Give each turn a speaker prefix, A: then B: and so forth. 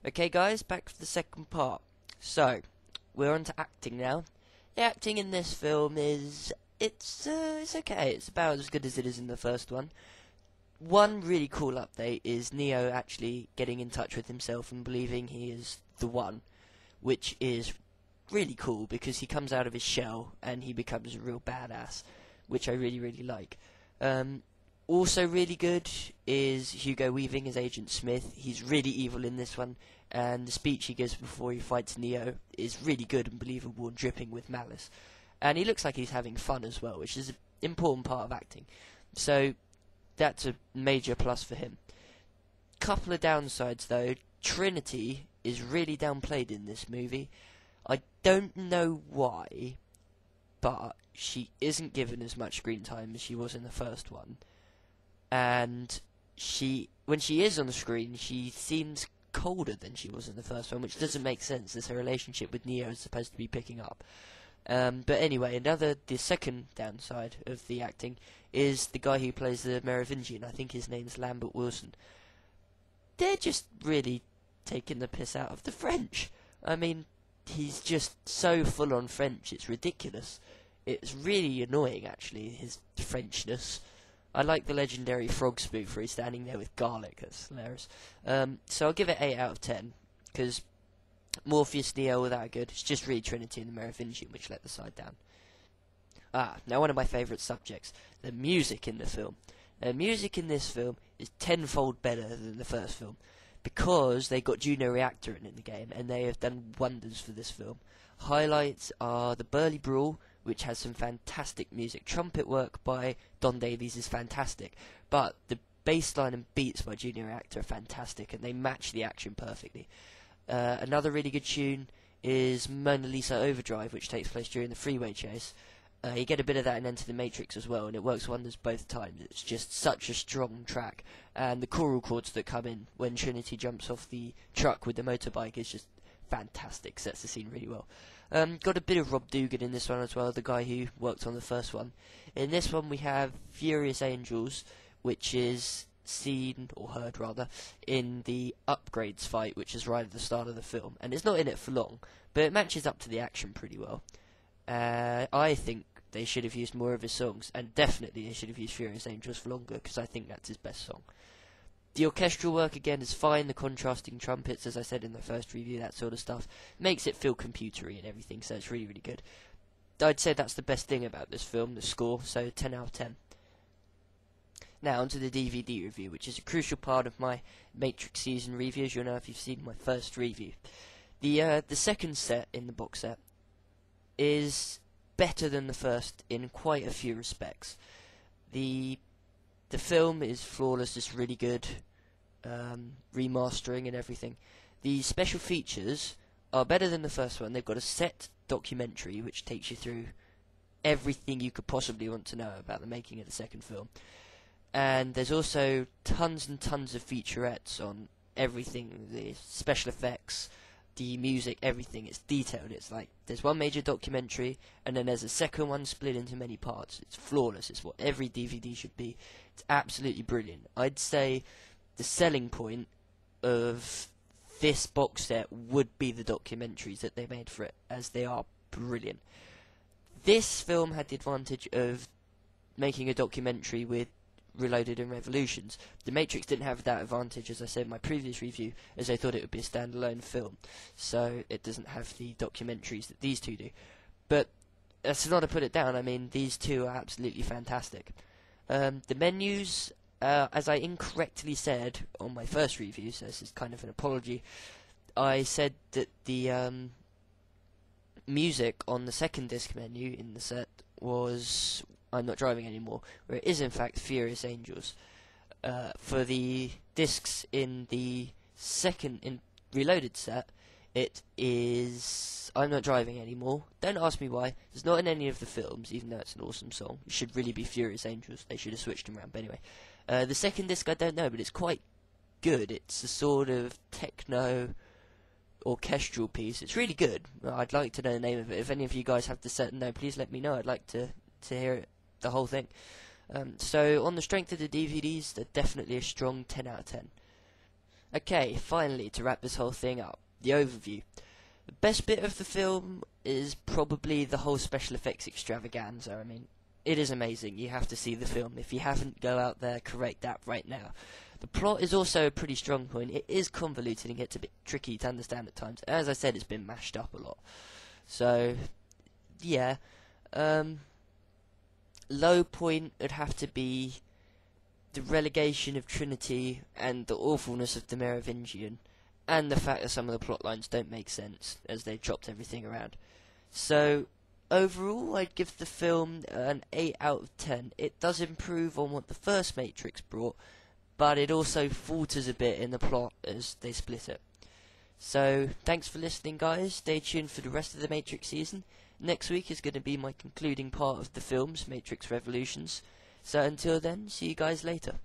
A: Okay guys, back for the second part. So, we're on to acting now. The acting in this film it's okay. It's about as good as it is in the first one. One really cool update is Neo actually getting in touch with himself and believing he is the one, which is really cool because he comes out of his shell and he becomes a real badass, which I really like. Also really good is Hugo Weaving as Agent Smith. He's really evil in this one, and the speech he gives before he fights Neo is really good and believable and dripping with malice. And he looks like he's having fun as well, which is an important part of acting. So that's a major plus for him. Couple of downsides though. Trinity is really downplayed in this movie. I don't know why, but she isn't given as much screen time as she was in the first one. And when she is on the screen, she seems colder than she was in the first one, which doesn't make sense as her relationship with Neo is supposed to be picking up. But anyway, the second downside of the acting is the guy who plays the Merovingian. I think his name's Lambert Wilson. They're just really taking the piss out of the French. I mean, he's just so full on French, it's ridiculous. It's really annoying, actually, his Frenchness. I like the legendary frog spoof where he's standing there with garlic. That's hilarious. So I'll give it 8 out of 10, because Morpheus, Neo were that good. It's just really Trinity and the Merovingian which let the side down. Now one of my favourite subjects, the music in the film. The music in this film is tenfold better than the first film, because they got Juno Reactor in the game, and they have done wonders for this film. Highlights are the Burly Brawl, which has some fantastic music. Trumpet work by Don Davies is fantastic, but the bass line and beats by Junior Reactor are fantastic, and they match the action perfectly. Another really good tune is Mona Lisa Overdrive, which takes place during the freeway chase. You get a bit of that in Enter the Matrix as well, and it works wonders both times. It's just such a strong track, and the choral chords that come in when Trinity jumps off the truck with the motorbike is just fantastic. Sets the scene really well. Got a bit of Rob Dugan in this one as well, the guy who worked on the first one. In this one we have Furious Angels, which is seen, or heard rather, in the Upgrades fight, which is right at the start of the film. And it's not in it for long, but it matches up to the action pretty well. I think they should have used more of his songs, and definitely they should have used Furious Angels for longer, because I think that's his best song. The orchestral work again is fine, the contrasting trumpets, as I said in the first review, that sort of stuff, makes it feel computery and everything, so it's really good. I'd say that's the best thing about this film, the score, so 10 out of 10. Now onto the DVD review, which is a crucial part of my Matrix season reviews. You'll know if you've seen my first review. The second set in the box set is better than the first in quite a few respects. The film is flawless, it's really good, remastering and everything. The special features are better than the first one. They've got a set documentary which takes you through everything you could possibly want to know about the making of the second film. And there's also tons and tons of featurettes on everything, the special effects, the music, everything. It's detailed. It's like there's one major documentary and then there's a second one split into many parts. It's flawless. It's what every DVD should be. It's absolutely brilliant. I'd say the selling point of this box set would be the documentaries that they made for it, as they are brilliant. This film had the advantage of making a documentary with Reloaded and Revolutions. The Matrix didn't have that advantage, as I said in my previous review, as I thought it would be a standalone film, so it doesn't have the documentaries that these two do. But that's not to put it down. I mean, these two are absolutely fantastic. The menus, as I incorrectly said on my first review, so this is kind of an apology, I said that the music on the second disc menu in the set was I'm Not Driving Anymore, where it is in fact Furious Angels. For the discs in the second Reloaded set, it is I'm Not Driving Anymore. Don't ask me why. It's not in any of the films, even though it's an awesome song. It should really be Furious Angels. They should have switched them around, but anyway. The second disc I don't know, but it's quite good. It's a sort of techno orchestral piece. It's really good. I'd like to know the name of it. If any of you guys have the set and know, please let me know. I'd like to hear it, the whole thing. So on the strength of the DVDs, they're definitely a strong 10 out of 10. Okay, finally, to wrap this whole thing up, the overview. The best bit of the film is probably the whole special effects extravaganza. I mean, it is amazing. You have to see the film. If you haven't, go out there, correct that right now. The plot is also a pretty strong point. It is convoluted and gets a bit tricky to understand at times. As I said, it's been mashed up a lot. So, yeah. Low point would have to be the relegation of Trinity and the awfulness of the Merovingian, and the fact that some of the plot lines don't make sense as they chopped everything around. So, overall, I'd give the film an 8 out of 10. It does improve on what the first Matrix brought, but it also falters a bit in the plot as they split it. So, thanks for listening, guys. Stay tuned for the rest of the Matrix season. Next week is going to be my concluding part of the films, Matrix Revolutions. So until then, see you guys later.